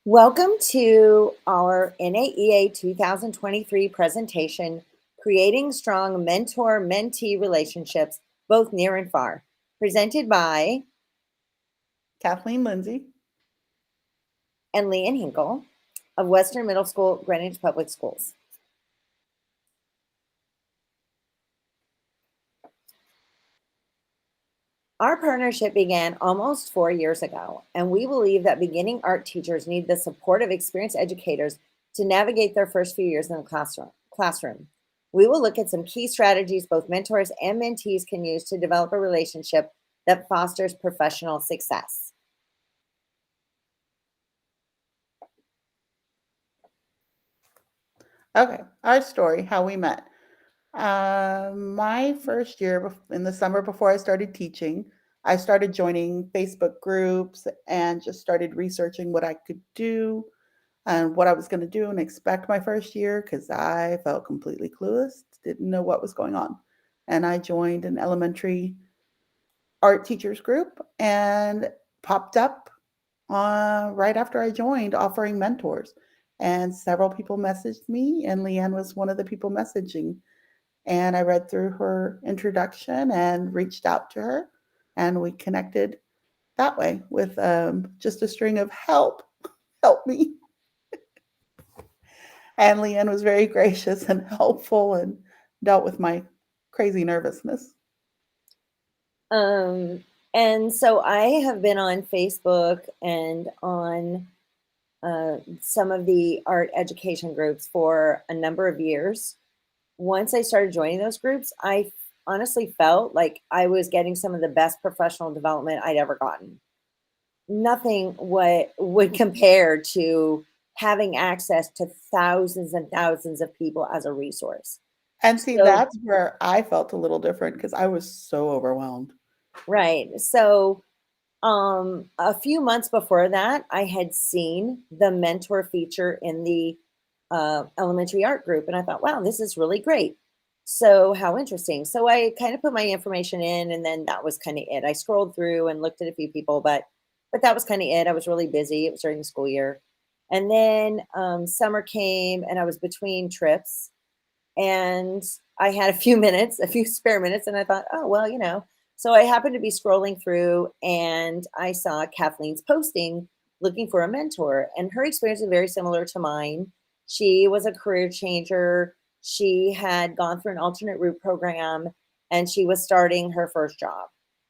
Welcome to our NAEA 2023 presentation, Creating Strong Mentor-Mentee Relationships, Both Near and Far, presented by Kathleen Lindsay. and Leanne Hinkle of Western Middle School, Greenwich Public Schools. Our partnership began almost 4 years ago, and we believe that beginning art teachers need the support of experienced educators to navigate their first few years in the classroom. We will look at some key strategies both mentors and mentees can use to develop a relationship that fosters professional success. Okay, our story, how we met. My first year in the summer before I started teaching, I started joining Facebook groups and just started researching what I could do and what I was going to do and expect my first year because I felt completely clueless, didn't know what was going on. And I joined an elementary art teachers group and popped up right after I joined offering mentors. And several people messaged me, and Leanne was one of the people messaging. And I read through her introduction and reached out to her, and we connected that way with just a string of help me. And Leanne was very gracious and helpful and dealt with my crazy nervousness. Um, and so I have been on Facebook and on some of the art education groups for a number of years. Once I started joining those groups, I honestly felt like I was getting some of the best professional development I'd ever gotten. Nothing would compare to having access to thousands and thousands of people as a resource. And see, So, that's where I felt a little different because I was so overwhelmed. right. So, a few months before that, I had seen the mentor feature in the elementary art group, and I thought, wow, this is really great. So, how interesting. So, I kind of put my information in, and then that was kind of it. I scrolled through and looked at a few people, but that was kind of it. I was really busy. It was during the school year. And then summer came, and I was between trips, and I had a few minutes, a few spare minutes, and I thought, oh, well, So I happened to be scrolling through and I saw Kathleen's posting looking for a mentor, and her experience is very similar to mine. She was a career changer. She had gone through an alternate route program and she was starting her first job.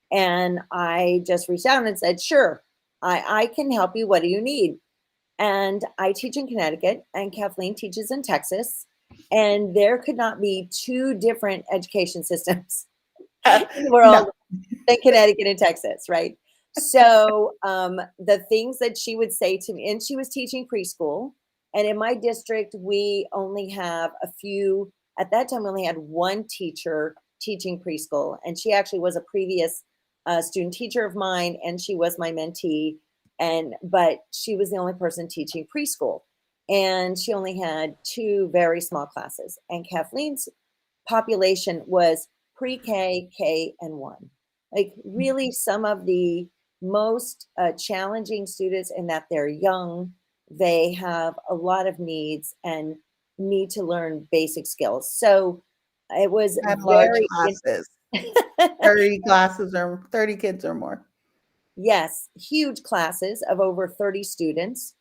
And I just reached out and said, sure, I can help you. What do you need? And I teach in Connecticut, and Kathleen teaches in Texas. And there could not be two different education systems in the No. world than Connecticut and Texas, right? So the things that she would say to me, and she was teaching preschool. And in my district, we only have a few, at that time, we only had one teacher teaching preschool. And she actually was a previous student teacher of mine, and she was my mentee. But she was the only person teaching preschool. And she only had two very small classes. And Kathleen's population was pre-K, K, and 1. Like really some of the most challenging students in that they're young, they have a lot of needs and need to learn basic skills. So it was And large very classes, 30 classes or 30 kids or more. yes, huge classes of over 30 students.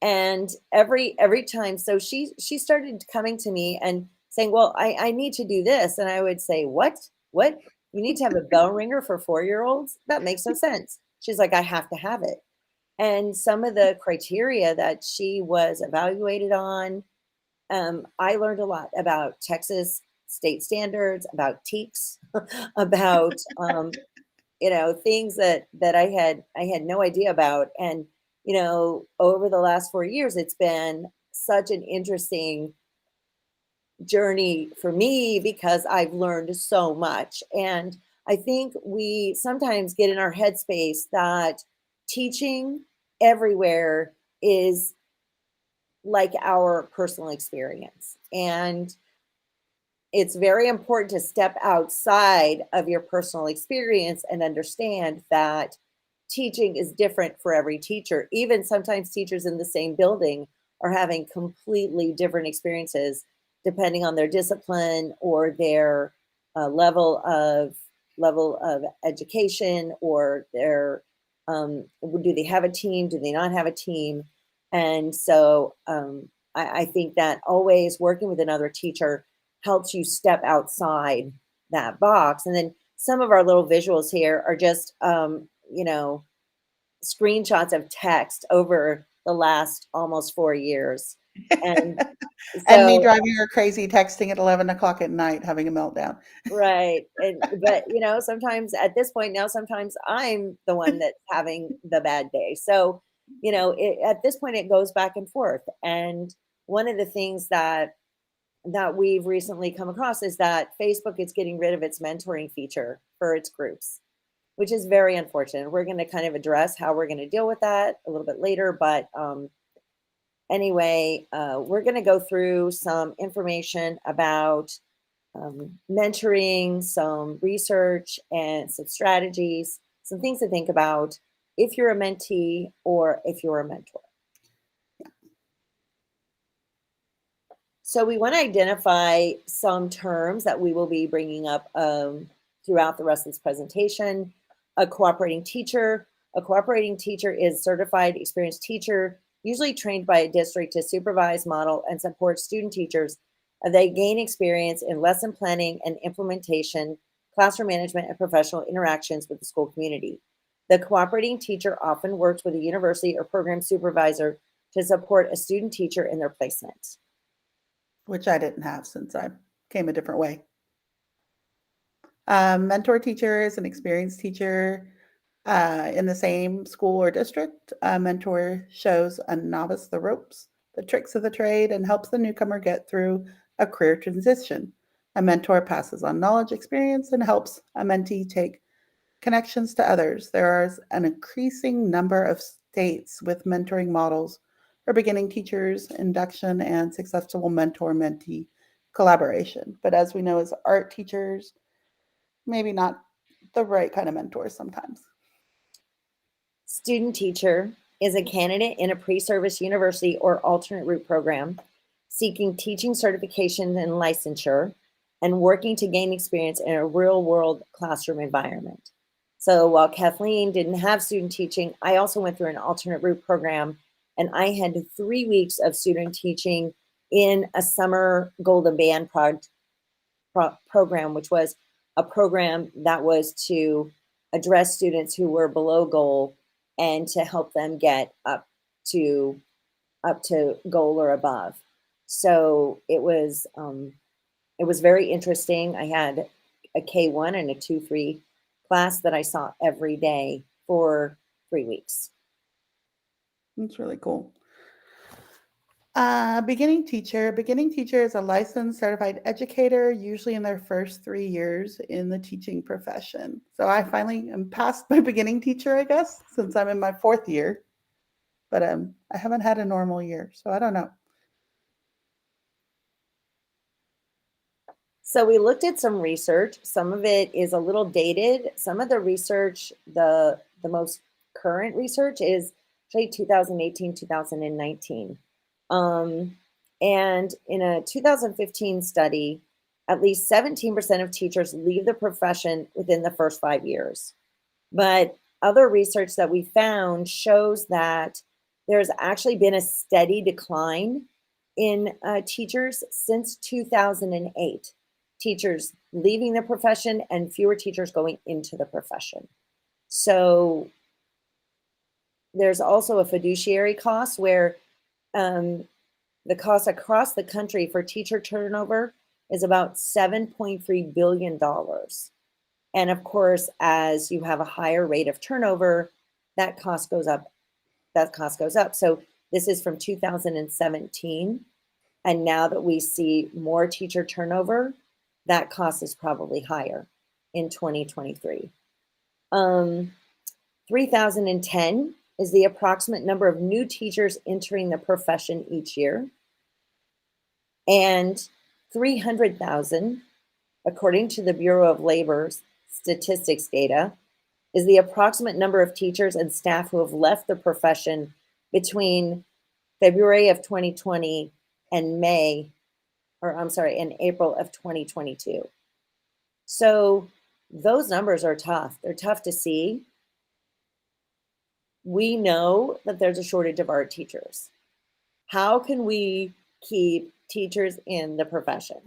And every time, so she started coming to me and saying, well, I need to do this. And I would say, what you need to have a bell ringer for 4-year-olds? That makes no sense. She's like, I have to have it. And some of the criteria that she was evaluated on, I learned a lot about Texas state standards, about TEKS, about things that I had no idea about. And over the last 4 years, it's been such an interesting journey for me because I've learned so much. And I think we sometimes get in our headspace that teaching everywhere is like our personal experience. And it's very important to step outside of your personal experience and understand that teaching is different for every teacher. Even sometimes teachers in the same building are having completely different experiences depending on their discipline or their level of education, or their do they have a team, do they not have a team. And so I think that always working with another teacher helps you step outside that box. And then some of our little visuals here are just screenshots of text over the last almost 4 years. And And me so, driving her crazy, texting at 11 o'clock at night, having a meltdown. right. But sometimes at this point now, sometimes I'm the one that's having the bad day. So, at this point it goes back and forth. And one of the things that we've recently come across is that Facebook is getting rid of its mentoring feature for its groups, which is very unfortunate. We're going to kind of address how we're going to deal with that a little bit later. But anyway, we're going to go through some information about mentoring, some research, and some strategies, some things to think about if you're a mentee or if you're a mentor. So we want to identify some terms that we will be bringing up throughout the rest of this presentation. A cooperating teacher. A cooperating teacher is a certified, experienced teacher, usually trained by a district to supervise, model, and support student teachers. They gain experience in lesson planning and implementation, classroom management, and professional interactions with the school community. The cooperating teacher often works with a university or program supervisor to support a student teacher in their placement. Which I didn't have since I came a different way. Mentor teacher is an experienced teacher in the same school or district. A mentor shows a novice the ropes, the tricks of the trade, and helps the newcomer get through a career transition. A mentor passes on knowledge, experience, and helps a mentee take connections to others. There is an increasing number of states with mentoring models for beginning teachers, induction, and successful mentor-mentee collaboration. But as we know, as art teachers, maybe not the right kind of mentors sometimes. Student teacher is a candidate in a pre-service university or alternate route program seeking teaching certification and licensure and working to gain experience in a real-world classroom environment. So while Kathleen didn't have student teaching, I also went through an alternate route program, and I had 3 weeks of student teaching in a summer Golden Band program, which was a program that was to address students who were below goal and to help them get up to goal or above. So it was very interesting. I had a K1 and a 2-3 class that I saw every day for 3 weeks. That's really cool. Beginning teacher. Beginning teacher is a licensed certified educator, usually in their first 3 years in the teaching profession. So I finally am past my beginning teacher, I guess, since I'm in my 4th year. But I haven't had a normal year, so I don't know. So we looked at some research. Some of it is a little dated. Some of the research, the most current research is actually 2018, 2019. And in a 2015 study, at least 17% of teachers leave the profession within the first 5 years. But other research that we found shows that there's actually been a steady decline in teachers since 2008. Teachers leaving the profession and fewer teachers going into the profession. So there's also a fiduciary cost where the cost across the country for teacher turnover is about $7.3 billion. And of course, as you have a higher rate of turnover, that cost goes up. So this is from 2017. And now that we see more teacher turnover, that cost is probably higher in 2023. 3,010 is the approximate number of new teachers entering the profession each year. And 300,000, according to the Bureau of Labor's statistics data, is the approximate number of teachers and staff who have left the profession between February of 2020 and and April of 2022. So those numbers are tough. They're tough to see. We know that there's a shortage of art teachers. How can we keep teachers in the profession?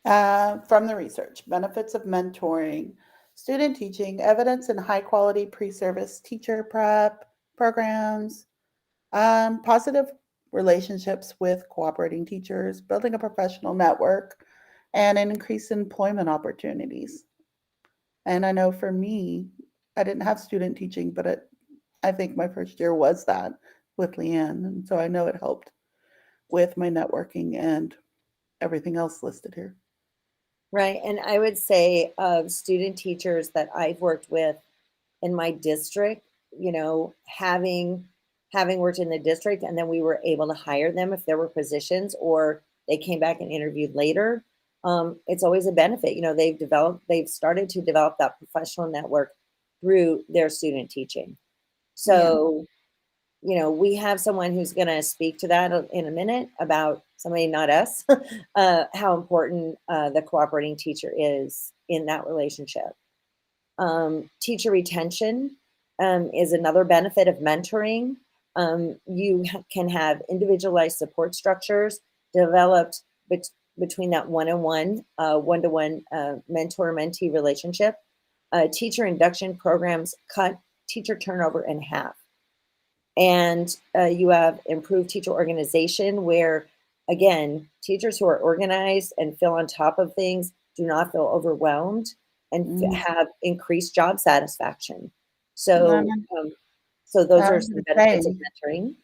From the research, benefits of mentoring, student teaching, evidence in high quality pre-service teacher prep programs, positive relationships with cooperating teachers, building a professional network, and an increase in employment opportunities. And I know for me, I didn't have student teaching, but I think my first year was that with Leanne. And so I know it helped with my networking and everything else listed here. Right. And I would say of student teachers that I've worked with in my district, having worked in the district and then we were able to hire them if there were positions or they came back and interviewed later. It's always a benefit. They've started to develop that professional network through their student teaching. Yeah. So, we have someone who's going to speak to that in a minute about somebody, not us, how important the cooperating teacher is in that relationship. Teacher retention is another benefit of mentoring. You can have individualized support structures developed between that one-on-one, one-to-one mentor-mentee relationship. Teacher induction programs cut teacher turnover in half. And you have improved teacher organization where, again, teachers who are organized and feel on top of things do not feel overwhelmed and have increased job satisfaction. So, And those I are was some going to benefits of say, mentoring.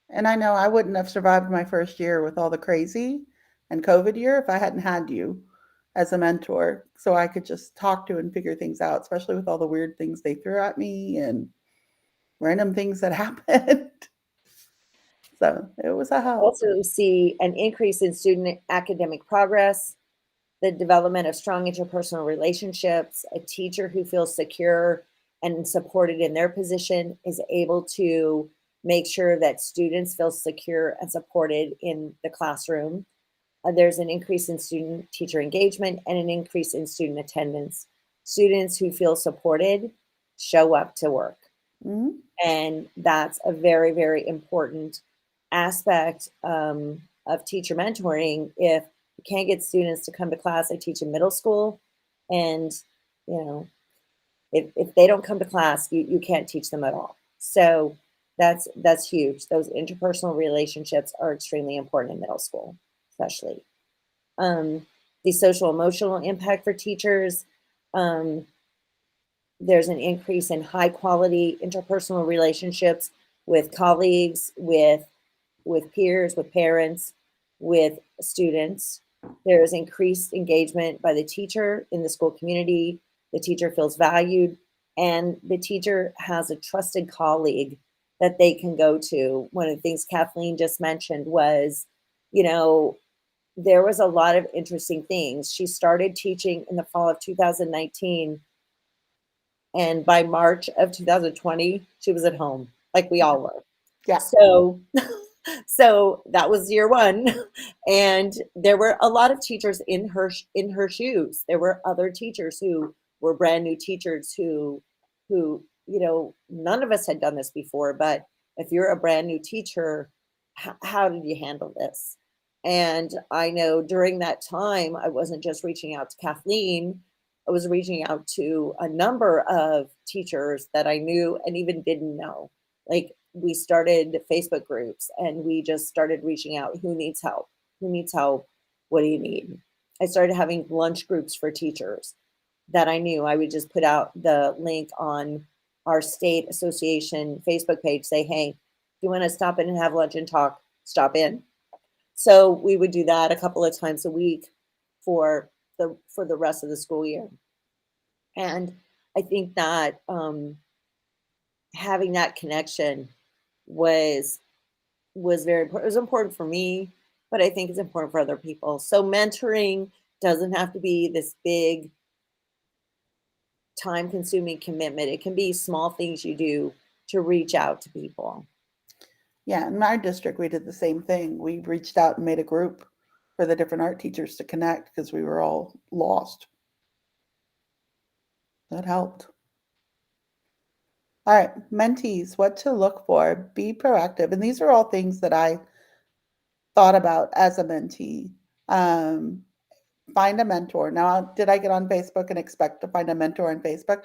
and I know I wouldn't have survived my first year with all the crazy and COVID year if I hadn't had you as a mentor. So I could just talk to and figure things out, especially with all the weird things they threw at me and random things that happened. So it was a help. Also see an increase in student academic progress, the development of strong interpersonal relationships. A teacher who feels secure and supported in their position is able to make sure that students feel secure and supported in the classroom. There's an increase in student teacher engagement and an increase in student attendance. Students who feel supported show up to work. Mhm. And that's a very, very important aspect of teacher mentoring. If you can't get students to come to class, I teach in middle school, and you know, if they don't come to class, you can't teach them at all. So that's huge. Those interpersonal relationships are extremely important in middle school, especially. The social emotional impact for teachers. Um, there's an increase in high quality interpersonal relationships with colleagues, with peers, with parents, with students. There's increased engagement by the teacher in the school community. The teacher feels valued, and the teacher has a trusted colleague that they can go to. One of the things Kathleen just mentioned was, you know, there was a lot of interesting things. She started teaching in the fall of 2019, and by March of 2020, she was at home, like we all were. Yeah. So, so that was year one, and there were a lot of teachers in her shoes. There were other teachers who were brand new teachers who none of us had done this before. But if you're a brand new teacher, how did you handle this? And I know during that time, I wasn't just reaching out to Kathleen. I was reaching out to a number of teachers that I knew and even didn't know. Like, we started Facebook groups and we just started reaching out. Who needs help? Who needs help? What do you need? I started having lunch groups for teachers that I knew. I would just put out the link on our state association Facebook page, say, hey, if you want to stop in and have lunch and talk, stop in. So we would do that a couple of times a week for the rest of the school year. And I think that having that connection was very important. It was important for me, but I think it's important for other people. So mentoring doesn't have to be this big time consuming commitment. It can be small things you do to reach out to people. Yeah, in my district, we did the same thing. We reached out and made a group for the different art teachers to connect because we were all lost. That helped. All right, mentees, what to look for, be proactive. And these are all things that I thought about as a mentee. Um, find a mentor. Now, did I get on Facebook and expect to find a mentor on Facebook?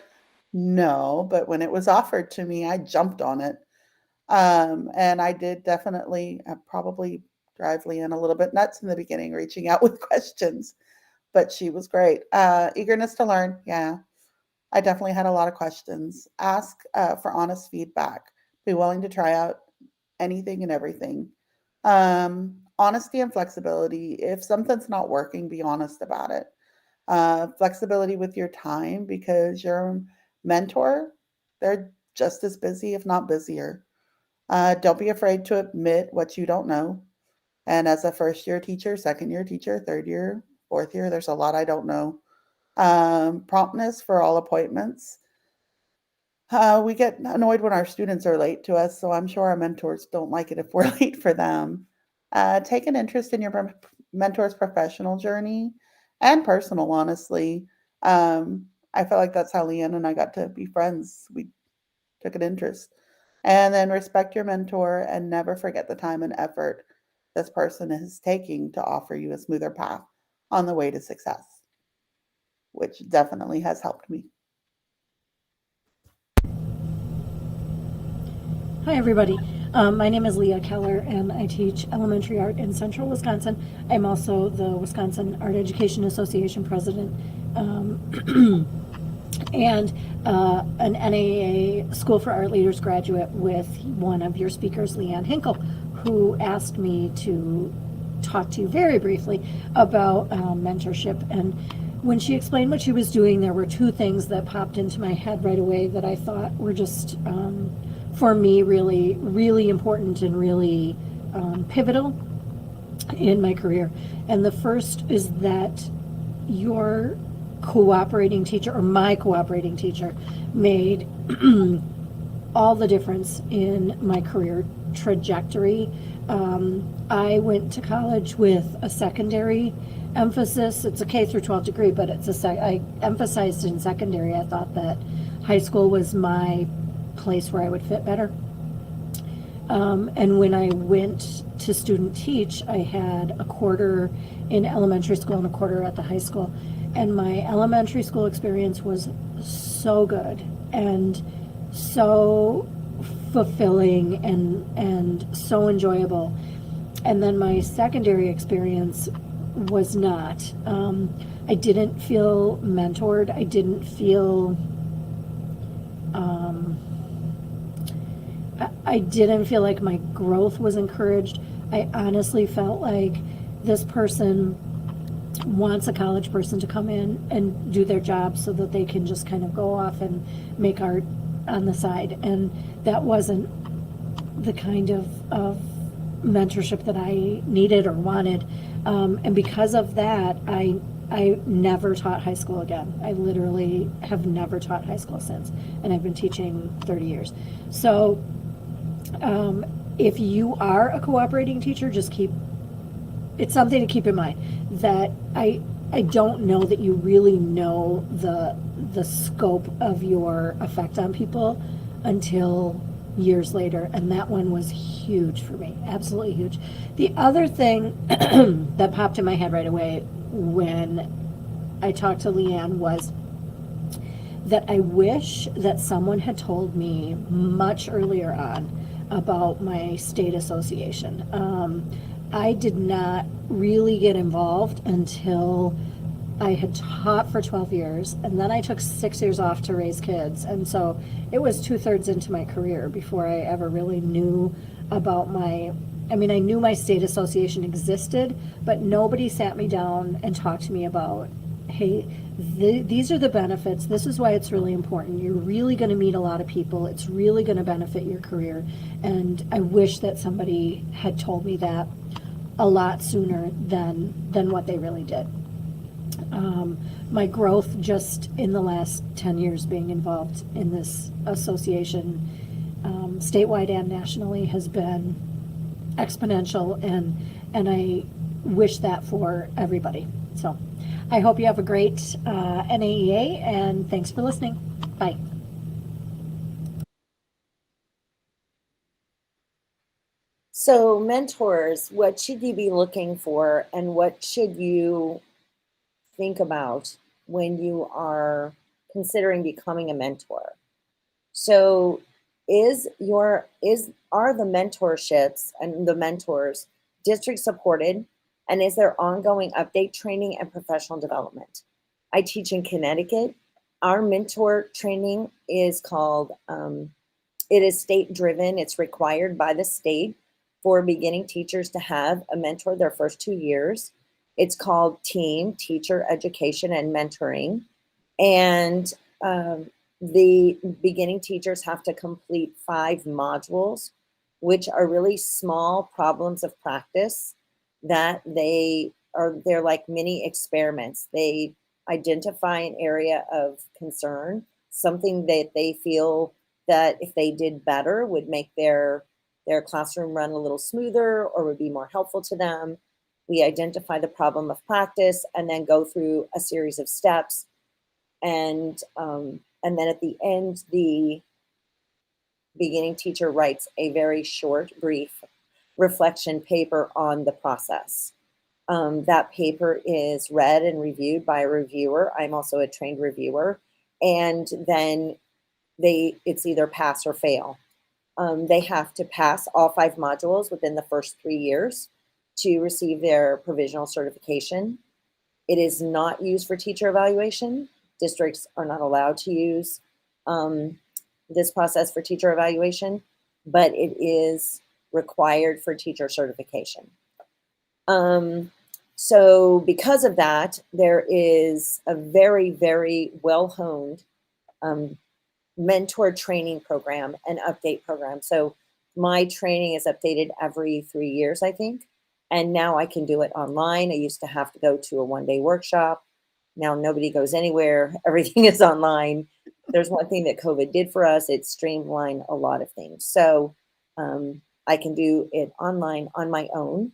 No, but when it was offered to me, I jumped on it. And I did definitely probably drive Leanne a little bit nuts in the beginning, reaching out with questions, but she was great. Eagerness to learn. Yeah, I definitely had a lot of questions. Ask for honest feedback. Be willing to try out anything and everything. Honesty and flexibility. If something's not working, be honest about it. Flexibility with your time because your mentor, they're just as busy, if not busier. Don't be afraid to admit what you don't know. And as a first year teacher, second year teacher, third year, fourth year, there's a lot I don't know. Promptness for all appointments. We get annoyed when our students are late to us, so I'm sure our mentors don't like it if we're late for them. Take an interest in your mentor's professional journey and personal, honestly. I felt like that's how Leanne and I got to be friends. We took an interest. And then respect your mentor and never forget the time and effort this person is taking to offer you a smoother path on the way to success, which definitely has helped me. Hi, everybody. My name is Leah Keller, and I teach elementary art in central Wisconsin. I'm also the Wisconsin Art Education Association president and an NAEA School for Art Leaders graduate with one of your speakers, Leanne Hinkle, who asked me to talk to you very briefly about mentorship. And when she explained what she was doing, there were two things that popped into my head right away that I thought were just for me really, really important and really pivotal in my career. And the first is that your cooperating teacher, or my cooperating teacher, made all the difference in my career trajectory. I went to college with a secondary emphasis. It's a K through 12 degree, but I emphasized in secondary. I thought that high school was my place where I would fit better. And when I went to student teach, I had a quarter in elementary school and a quarter at the high school. And my elementary school experience was so good and so fulfilling and so enjoyable. And then my secondary experience was not. I didn't feel mentored. I didn't feel I didn't feel like my growth was encouraged. I honestly felt like this person wants a college person to come in and do their job so that they can just kind of go off and make art on the side. And that wasn't the kind of mentorship that I needed or wanted. And because of that, I never taught high school again. I literally have never taught high school since, and I've been teaching 30 years. So if you are a cooperating teacher, it's something to keep in mind that I don't know that you really know the scope of your effect on people until years later, and that one was huge for me, absolutely huge. The other thing that popped in my head right away when I talked to Leanne was that I wish that someone had told me much earlier on about my state association. I did not really get involved until I had taught for 12 years, and then I took 6 years off to raise kids. And so it was 2/3 into my career before I ever really knew about I knew my state association existed, but nobody sat me down and talked to me about, hey, these are the benefits. This is why it's really important. You're really going to meet a lot of people. It's really going to benefit your career. And I wish that somebody had told me that a lot sooner than what they really did. My growth just in the last 10 years being involved in this association, statewide and nationally, has been exponential, and I wish that for everybody. So I hope you have a great NAEA, and thanks for listening. Bye. So mentors, what should you be looking for, and what should you think about when you are considering becoming a mentor? So are the mentorships and the mentors district supported, and is there ongoing update training and professional development? I teach in Connecticut. Our mentor training is called it is state driven. It's required by the state for beginning teachers to have a mentor their first 2 years. It's called Team Teacher Education and Mentoring. And the beginning teachers have to complete 5 modules, which are really small problems of practice that they're like mini experiments. They identify an area of concern, something that they feel that if they did better would make their classroom run a little smoother or would be more helpful to them. We identify the problem of practice and then go through a series of steps. And then at the end, the beginning teacher writes a very short, brief reflection paper on the process. That paper is read and reviewed by a reviewer. I'm also a trained reviewer. And then it's either pass or fail. They have to pass all 5 modules within the first 3 years to receive their provisional certification. It is not used for teacher evaluation. Districts are not allowed to use this process for teacher evaluation, but it is required for teacher certification. So because of that, there is a very, very well-honed mentor training program and update program. So my training is updated every 3 years, I think. And now I can do it online. I used to have to go to a 1-day workshop. Now nobody goes anywhere. Everything is online. There's one thing that COVID did for us. It streamlined a lot of things. So I can do it online on my own,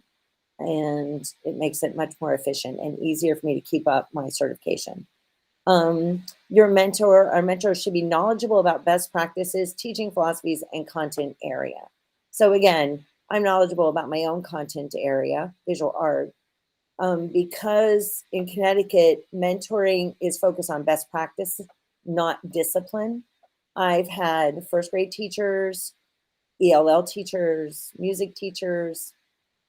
and it makes it much more efficient and easier for me to keep up my certification. Our mentor should be knowledgeable about best practices, teaching philosophies, and content area. So again, I'm knowledgeable about my own content area, visual art, because in Connecticut, mentoring is focused on best practice, not discipline. I've had first grade teachers, ELL teachers, music teachers,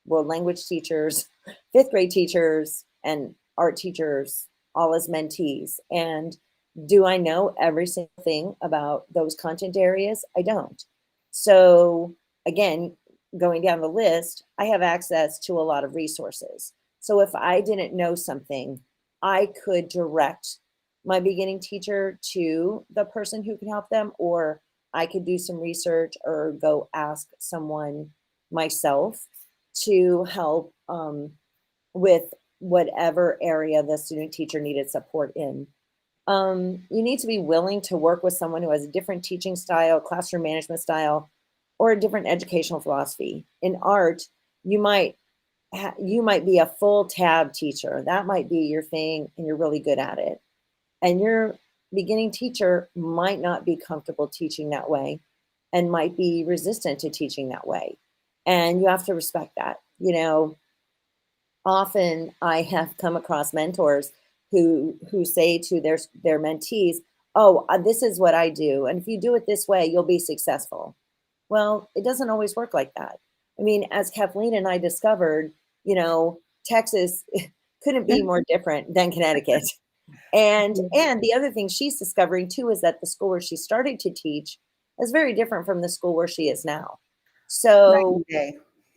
world language teachers, 5th grade teachers, and art teachers, all as mentees. And do I know every single thing about those content areas? I don't. So again, going down the list, I have access to a lot of resources. So if I didn't know something, I could direct my beginning teacher to the person who can help them, or I could do some research or go ask someone myself to help with whatever area the student teacher needed support in. You need to be willing to work with someone who has a different teaching style, classroom management style, or a different educational philosophy. In art, you might be a full tab teacher. That might be your thing and you're really good at it. And your beginning teacher might not be comfortable teaching that way and might be resistant to teaching that way. And you have to respect that. You know, often I have come across mentors who say to their mentees, "Oh, this is what I do, and if you do it this way, you'll be successful." Well, it doesn't always work like that. I mean, as Kathleen and I discovered, you know, Texas couldn't be more different than Connecticut. And the other thing she's discovering too is that the school where she started to teach is very different from the school where she is now. So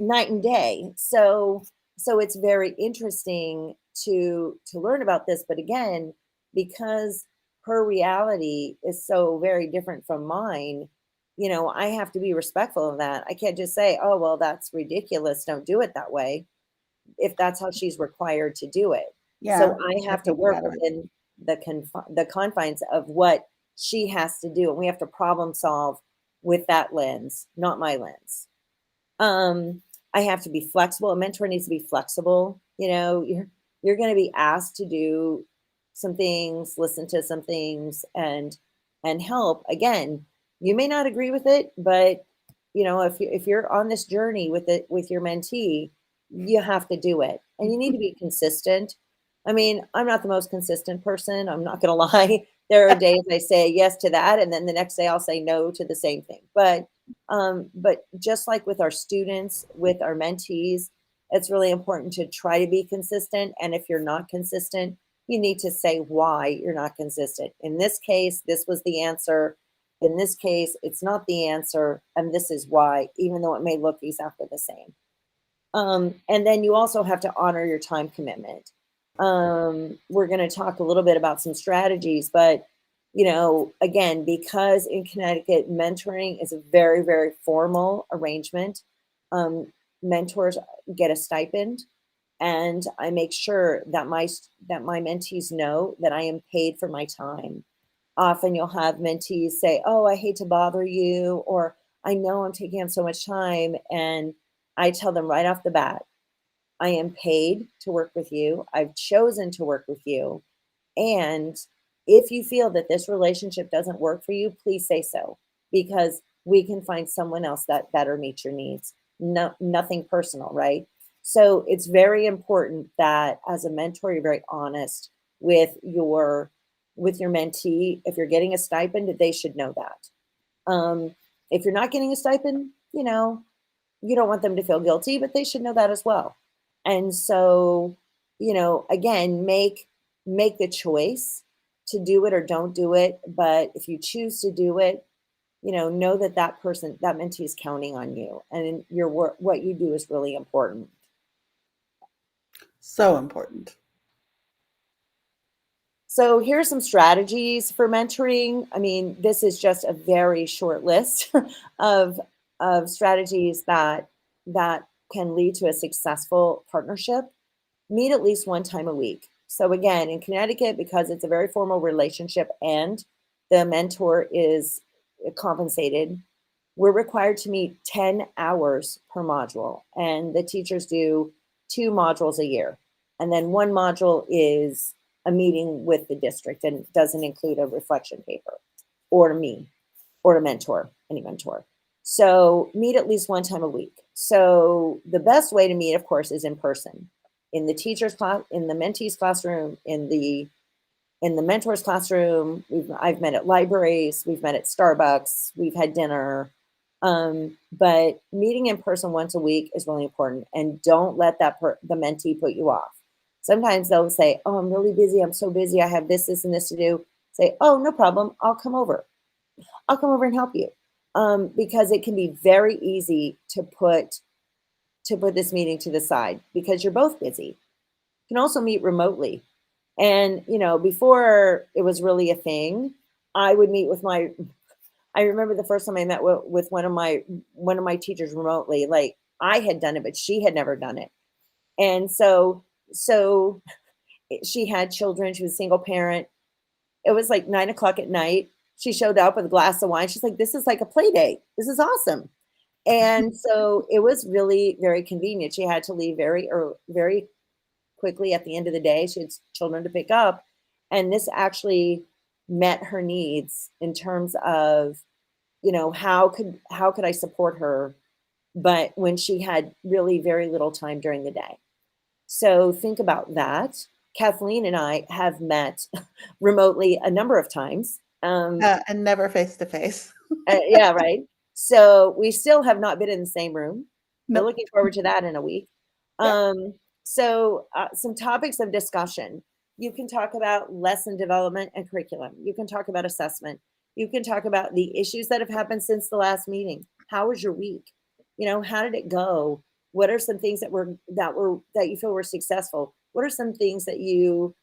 night and day. So it's very interesting to learn about this. But again, because her reality is so very different from mine, you know, I have to be respectful of that. I can't just say, "Oh, well, that's ridiculous. Don't do it that way." if that's how she's required to do it. So Yeah, I I have to think work about it. within the confines of what she has to do, and we have to problem solve with that lens, not my lens. Um, I have to be flexible. A mentor needs to be flexible. You're going to be asked to do some things, listen to some things, and help. Again, you may not agree with it, but if you're on this journey with your mentee, you have to do it, and you need to be consistent. I mean, I'm not the most consistent person. I'm not going to lie. There are days I say yes to that, and then the next day I'll say no to the same thing. But just like with our students, with our mentees, it's really important to try to be consistent. And if you're not consistent, you need to say why you're not consistent. In this case, this was the answer. In this case, it's not the answer. And this is why, even though it may look exactly the same. And then you also have to honor your time commitment. We're going to talk a little bit about some strategies, but again, because in Connecticut, mentoring is a very, very formal arrangement. Mentors get a stipend, and I make sure that my mentees know that I am paid for my time. Often you'll have mentees say, "Oh, I hate to bother you," or "I know I'm taking up so much time," and I tell them right off the bat, I am paid to work with you. I've chosen to work with you. And if you feel that this relationship doesn't work for you, please say so, because we can find someone else that better meets your needs. No, nothing personal, right? So it's very important that as a mentor, you're very honest with your mentee. If you're getting a stipend, they should know that. If you're not getting a stipend, you don't want them to feel guilty, but they should know that as well. And so, again, make the choice to do it or don't do it. But if you choose to do it, know that that person, that mentee is counting on you, and your work, what you do is really important. So important. So here's some strategies for mentoring. I mean, this is just a very short list of strategies that can lead to a successful partnership. Meet at least one time a week. So again, in Connecticut, because it's a very formal relationship and the mentor is compensated, we're required to meet 10 hours per module, and the teachers do 2 modules a year. And then one module is a meeting with the district and doesn't include a reflection paper or me or a mentor, any mentor. So meet at least one time a week. So the best way to meet, of course, is in person, in the teacher's class, in the mentee's classroom, in the mentor's classroom. I've met at libraries, we've met at Starbucks, we've had dinner. But meeting in person once a week is really important, and don't let the mentee put you off. Sometimes they'll say, "Oh, I'm really busy. I'm so busy. I have this, this, and this to do." Say, "Oh, no problem. I'll come over. I'll come over and help you." Because it can be very easy to put this meeting to the side because you're both busy. You can also meet remotely. And, before it was really a thing, I would meet with I remember the first time I met with one of my teachers remotely. Like, I had done it, but she had never done it. And so she had children. She was a single parent. It was like 9 o'clock at night. She showed up with a glass of wine. She's like, "This is like a play date. This is awesome." And so it was really very convenient. She had to leave very quickly at the end of the day. She had children to pick up. And this actually met her needs in terms of, how could I support her, but when she had really very little time during the day. So think about that. Kathleen and I have met remotely a number of times. And never face to face. Yeah, right. So we still have not been in the same room. We're Nope. looking forward to that in a week. Yeah. So some topics of discussion. You can talk about lesson development and curriculum. You can talk about assessment. You can talk about the issues that have happened since the last meeting. How was your week? How did it go? What are some things that you feel were successful? What are some things that you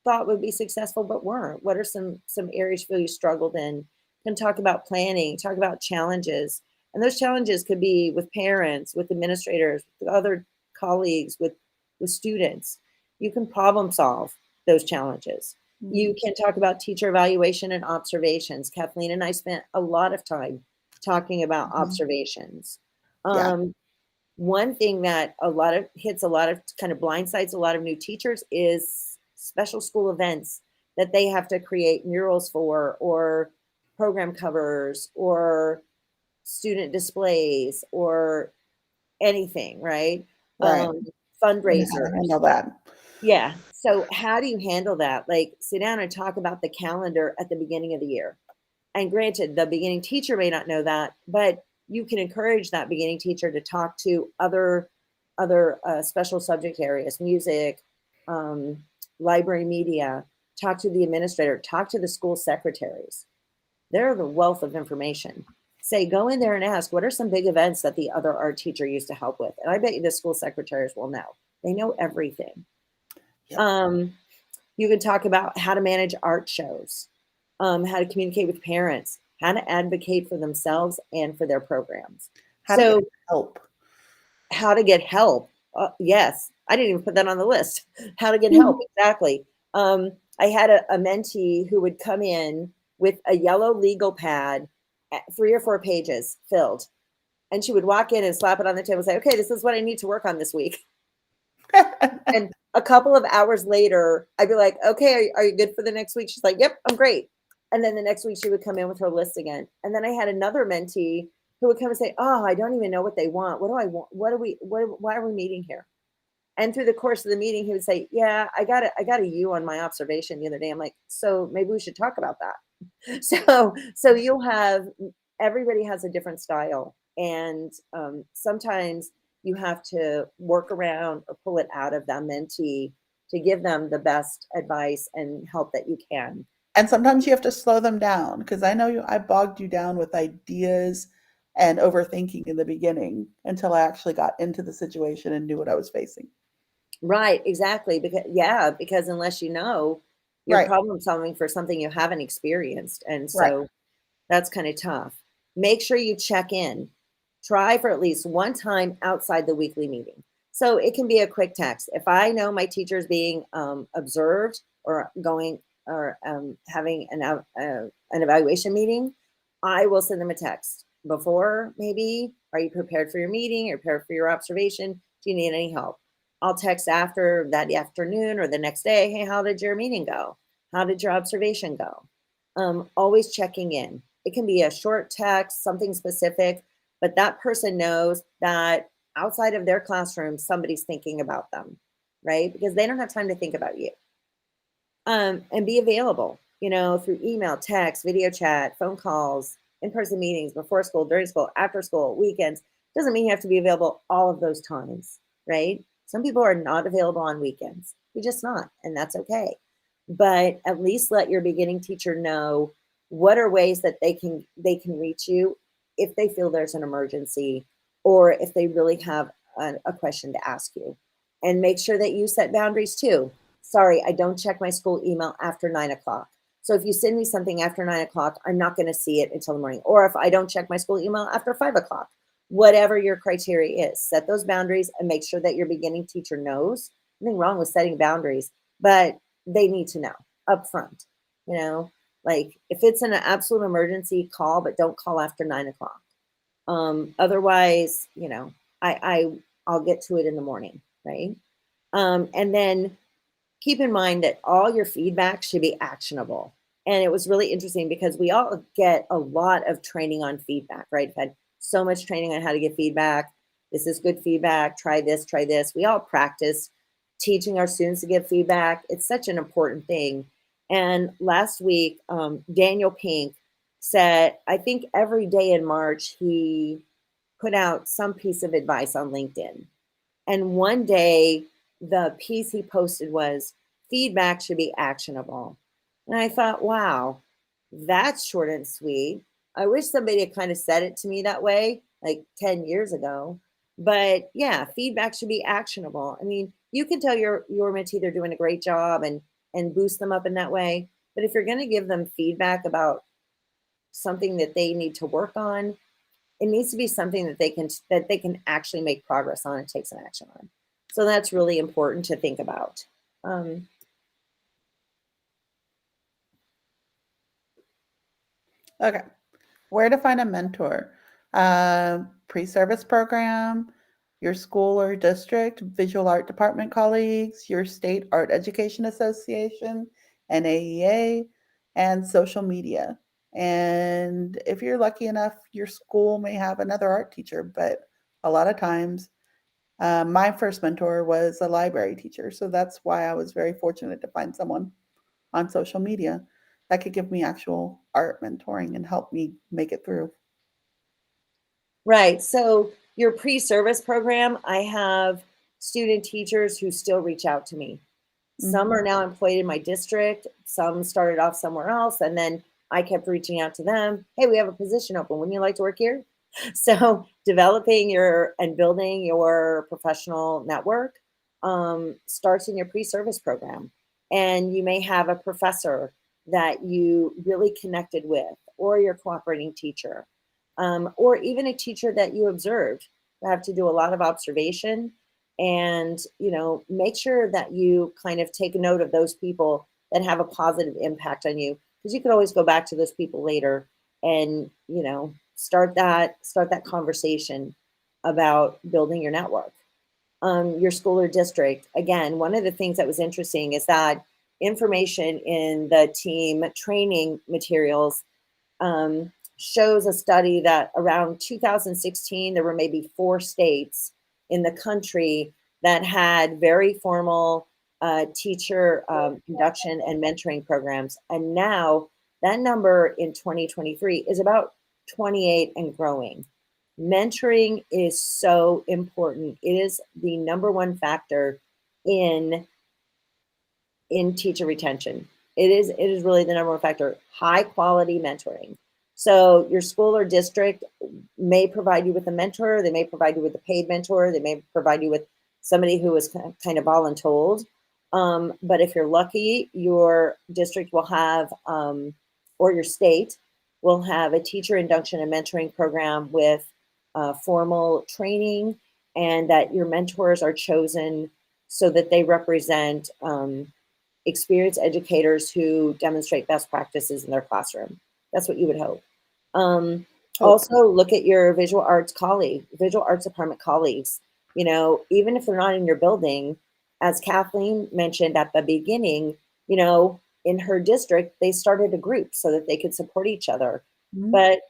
thought would be successful but weren't? What are some areas you feel you struggled in? Can talk about planning, talk about challenges. And those challenges could be with parents, with administrators, with other colleagues, with with students. You can problem solve those challenges. You can talk about teacher evaluation and observations. Kathleen and I spent a lot of time talking about Mhm. observations. Yeah. One thing that a lot of hits a lot of kind of blindsides a lot of new teachers is special school events that they have to create murals for, or program covers, or student displays, or anything, right? Right. And how to Fundraisers. handle that. Yeah. So how do you handle that? Like, sit down and talk about the calendar at the beginning of the year. And granted, the beginning teacher may not know that, but you can encourage that beginning teacher to talk to other special subject areas, music, um, library media, talk to the administrator, talk to the school secretaries. They're the wealth of information. Say, go in there and ask, what are some big events that the other art teacher used to help with? And I bet you the school secretaries will know. They know everything. Yep. You can talk about how to manage art shows, how to communicate with parents, how to advocate for themselves and for their programs. How to get So, help. how to get help. Yes, I didn't even put that on the list. How to get help, Mhm. exactly. I had a mentee who would come in with a yellow legal pad, 3 or 4 pages filled. And she would walk in and slap it on the table and say, okay, this is what I need to work on this week. And a couple of hours later, I'd be like, okay, are you good for the next week? She's like, yep, I'm great. And then the next week she would come in with her list again. And then I had another mentee who would come and say, oh, I don't even know what they want. What do I want? Why are we meeting here? And through the course of the meeting, he would say, yeah, I got a U on my observation the other day. I'm like, so maybe we should talk about that. So you'll have, everybody has a different style. And sometimes you have to work around or pull it out of that mentee to give them the best advice and help that you can. And sometimes you have to slow them down because I know I bogged you down with ideas and overthinking in the beginning until I actually got into the situation and knew what I was facing. Right, exactly. Because unless you know, you're Right, problem solving for something you haven't experienced. And right. so that's kind of tough. Make sure you check in. Try for at least one time outside the weekly meeting. So it can be a quick text. If I know my teacher's being observed or going or having an evaluation meeting, I will send them a text before. Maybe, are you prepared for your meeting? Are you prepared for your observation? Do you need any help? I'll text after that afternoon or the next day. Hey, how did your meeting go? How did your observation go? Always checking in. It can be a short text, something specific, but that person knows that outside of their classroom, somebody's thinking about them, right? Because they don't have time to think about you. And be available, through email, text, video chat, phone calls, in-person meetings, before school, during school, after school, weekends. Doesn't mean you have to be available all of those times, right? Some people are not available on weekends. You're just not, and that's okay. But at least let your beginning teacher know what are ways that they can reach you if they feel there's an emergency, or if they really have a question to ask you. And make sure that you set boundaries too. Sorry, I don't check my school email after 9 o'clock. So if you send me something after 9 o'clock, I'm not going to see it until the morning. Or if I don't check my school email after 5 o'clock, whatever your criteria is, set those boundaries and make sure that your beginning teacher knows. Nothing wrong with setting boundaries, but they need to know up front, like if it's an absolute emergency, call, but don't call after 9 o'clock. Otherwise, I'll get to it in the morning, right? And then keep in mind that all your feedback should be actionable. And it was really interesting because we all get a lot of training on feedback, right? I've had so much training on how to give feedback. This is good feedback. Try this, try this. We all practice teaching our students to give feedback. It's such an important thing. And last week, Daniel Pink said, I think every day in March, he put out some piece of advice on LinkedIn. And one day, the piece he posted was, feedback should be actionable. And I thought, wow, that's short and sweet. I wish somebody had kind of said it to me that way, like 10 years ago. But yeah, feedback should be actionable. I mean, you can tell your mentee they're doing a great job and boost them up in that way. But if you're going to give them feedback about something that they need to work on, it needs to be something that they can actually make progress on and take some action on. So that's really important to think about. Okay. Where to find a mentor? Pre-service program, your school or district, visual art department colleagues, your state art education association, NAEA, and social media. And if you're lucky enough, your school may have another art teacher, but a lot of times, my first mentor was a library teacher. So that's why I was very fortunate to find someone on social media that could give me actual art mentoring and help me make it through. Right. So your pre-service program, I have student teachers who still reach out to me. Some are Mhm. now employed in my district, some started off somewhere else, and then I kept reaching out to them. Hey, we have a position open. Wouldn't you like to work here? So developing your and building your professional network starts in your pre-service program. And you may have a professor that you really connected with, or your cooperating teacher, or even a teacher that you observed. You have to do a lot of observation and make sure that you kind of take note of those people that have a positive impact on you, because you could always go back to those people later and start that conversation about building your network. Your school or district, again, one of the things that was interesting is that information in the team training materials shows a study that around 2016, there were maybe 4 states in the country that had very formal teacher induction and mentoring programs. And now that number in 2023 is about 28 and growing. Mentoring is so important. It is the number one factor in teacher retention. It is really the number one factor. High quality mentoring. So your school or district may provide you with a mentor. They may provide you with a paid mentor. They may provide you with somebody who is kind of voluntold. But if you're lucky, your district will have, or your state will have a teacher induction and mentoring program with formal training, and that your mentors are chosen so that they represent experienced educators who demonstrate best practices in their classroom. That's what you would hope. Um, Hope. Also, look at your visual arts department colleagues. Even if they're not in your building, as Kathleen mentioned at the beginning, in her district, they started a group so that they could support each other. Mhm. But,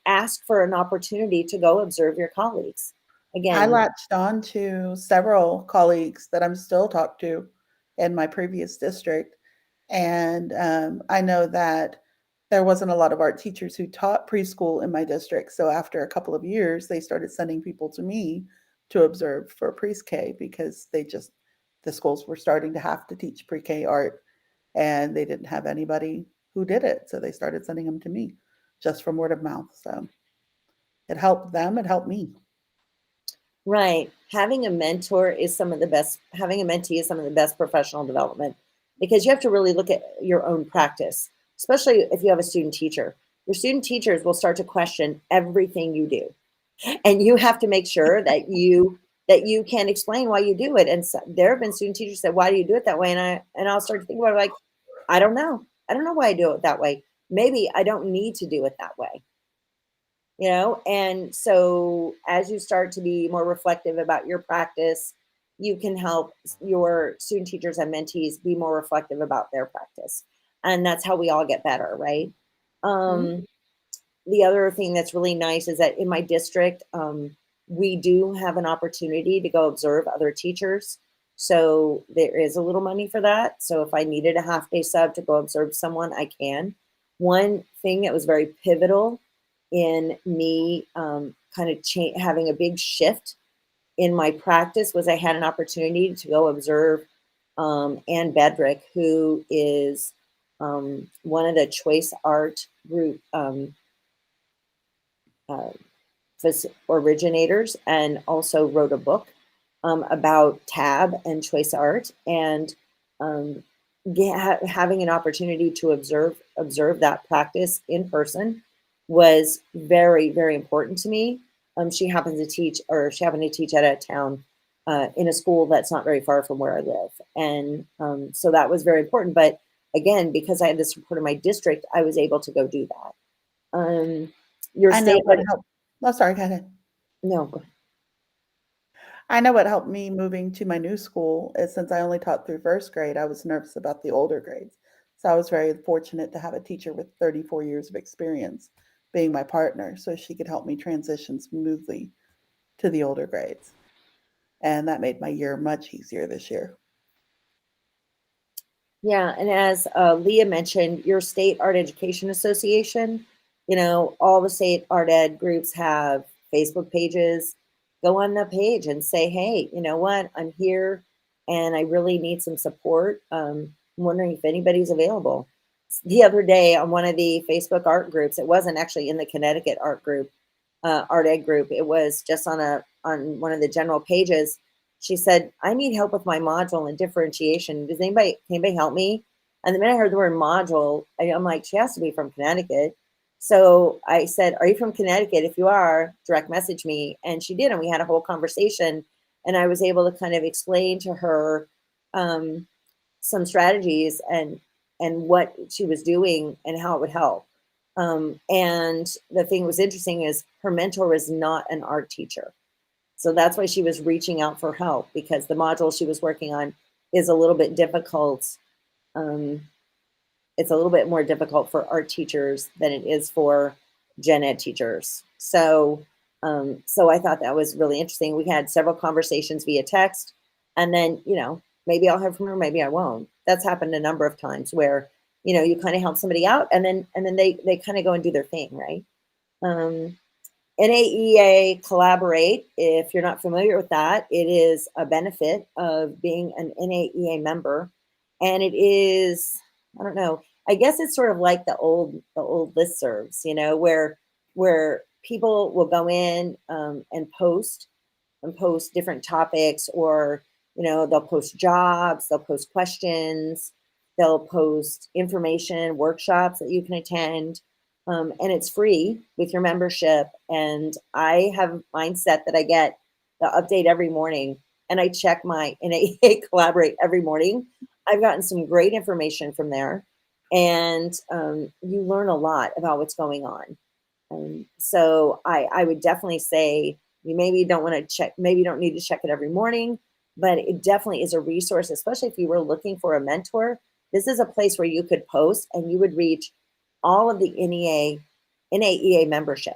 ask for an opportunity to go observe your colleagues. I Again, latched on to several colleagues that I'm still talked to in my previous district. And I know that there wasn't a lot of art teachers who taught preschool in my district. So after a couple of years, they started sending people to me to observe for pre-K because the schools were starting to have to teach pre-K art and they didn't have anybody who did it. So they started sending them to me just from word of mouth. So it helped them, it helped me. right. Having a mentor is some of the best, having a mentee is some of the best professional development, because you have to really look at your own practice, especially if you have a student teacher. Your student teachers will start to question everything you do. And you have to make sure that you can explain why you do it. And so, there have been student teachers that said, "Why do you do it that way?" And I'll start to think about it like, I don't know. I don't know why I do it that way. Maybe I don't need to do it that way. And so as you start to be more reflective about your practice, you can help your student teachers and mentees be more reflective about their practice, and that's how we all get better, right? Mhm. um, the other thing that's really nice is that in my district, we do have an opportunity to go observe other teachers, so there is a little money for that. So if I needed a half day sub to go observe someone, I can. One thing that was very pivotal in me kind of having a big shift in my practice was I had an opportunity to go observe Ann Bedrick, who is one of the choice art group uh, originators, and also wrote a book about tab and choice art. And um, having an opportunity to observe that practice in person was very, very important to me. She happened to teach at a town in a school that's not very far from where I live. And so that was very important. But again, because I had the support of my district, I was able to go do that. Your I know state, what helped. Oh, sorry, go ahead. no, go ahead. I know what helped me moving to my new school is since I only taught through first grade, I was nervous about the older grades. So I was very fortunate to have a teacher with 34 years of experience being my partner so she could help me transition smoothly to the older grades. And that made my year much easier this year. Yeah, and as Leah mentioned, your state art education association, all the state art ed groups have Facebook pages. Go on the page and say, hey, you know what? I'm here and I really need some support. I'm wondering if anybody's available. The other day on one of the Facebook art groups, it wasn't actually in the Connecticut art group, art ed group. It was just on one of the general pages. She said, I need help with my module and differentiation. Can anybody help me? And the minute I heard the word module, I'm like, she has to be from Connecticut. So I said, are you from Connecticut? If you are, direct message me. And she did. And we had a whole conversation. And I was able to kind of explain to her some strategies and what she was doing and how it would help. And the thing that was interesting is her mentor was not an art teacher. So that's why she was reaching out for help, because the module she was working on is a little bit difficult. It's a little bit more difficult for art teachers than it is for gen ed teachers. So I thought that was really interesting. We had several conversations via text, and then, maybe I'll hear from her, maybe I won't. That's happened a number of times where, you kind of help somebody out and then they kind of go and do their thing, right? NAEA Collaborate, if you're not familiar with that, it is a benefit of being an NAEA member. And it is, I don't know, I guess it's sort of like the old listservs, where people will go in and post different topics, or they'll post jobs, they'll post questions, they'll post information, workshops that you can attend, and it's free with your membership. And I have a mindset that I get the update every morning, and I check my NAEA Collaborate every morning. I've gotten some great information from there, and you learn a lot about what's going on. So I would definitely say you maybe don't want to check, maybe you don't need to check it every morning, but it definitely is a resource, especially if you were looking for a mentor. This is a place where you could post and you would reach all of the NAEA membership.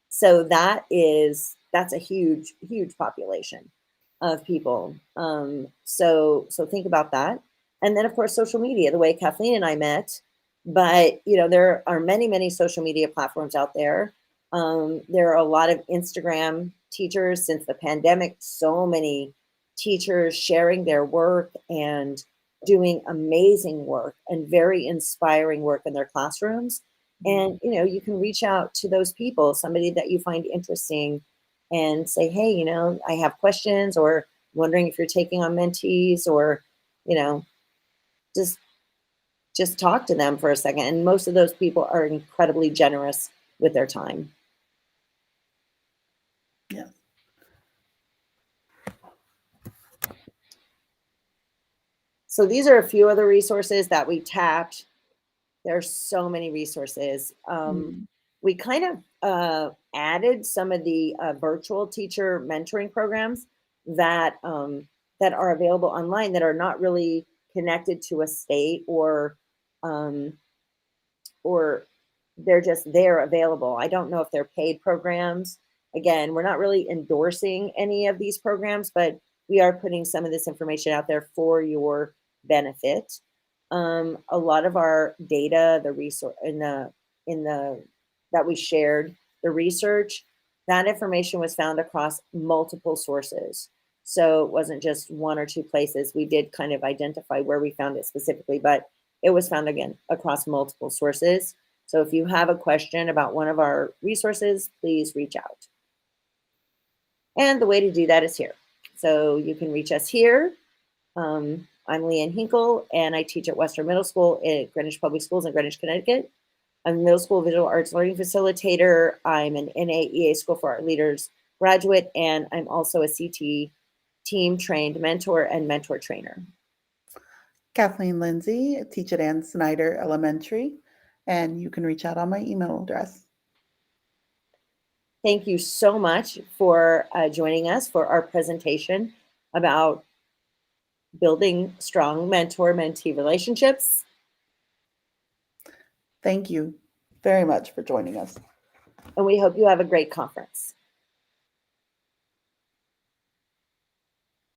So that's a huge, huge population of people. So think about that. And then of course, social media, the way Kathleen and I met. But there are many, many social media platforms out there. There are a lot of Instagram teachers since the pandemic, so many teachers sharing their work and doing amazing work and very inspiring work in their classrooms. And you can reach out to those people, somebody that you find interesting, and say, hey, I have questions, or wondering if you're taking on mentees, or just talk to them for a second. And most of those people are incredibly generous with their time. Yeah. So these are a few other resources that we tapped. There's so many resources. We kind of added some of the virtual teacher mentoring programs that are available online, that are not really connected to a state, or they're just there available. I don't know if they're paid programs. Again, we're not really endorsing any of these programs, but we are putting some of this information out there for your benefit. A lot of our data, the resource in the that we shared, the research, that information was found across multiple sources. So it wasn't just one or two places. We did kind of identify where we found it specifically, but it was found again across multiple sources. So if you have a question about one of our resources, please reach out. And the way to do that is here. So you can reach us here. I'm Leanne Hinkle, and I teach at Western Middle School at Greenwich Public Schools in Greenwich, Connecticut. I'm a middle school visual arts learning facilitator. I'm an NAEA School for Art Leaders graduate, and I'm also a CT team trained mentor and mentor trainer. Kathleen Lindsay, I teach at Ann Snyder Elementary, and you can reach out on my email address. Thank you so much for joining us for our presentation about building strong mentor-mentee relationships. Thank you very much for joining us. And we hope you have a great conference.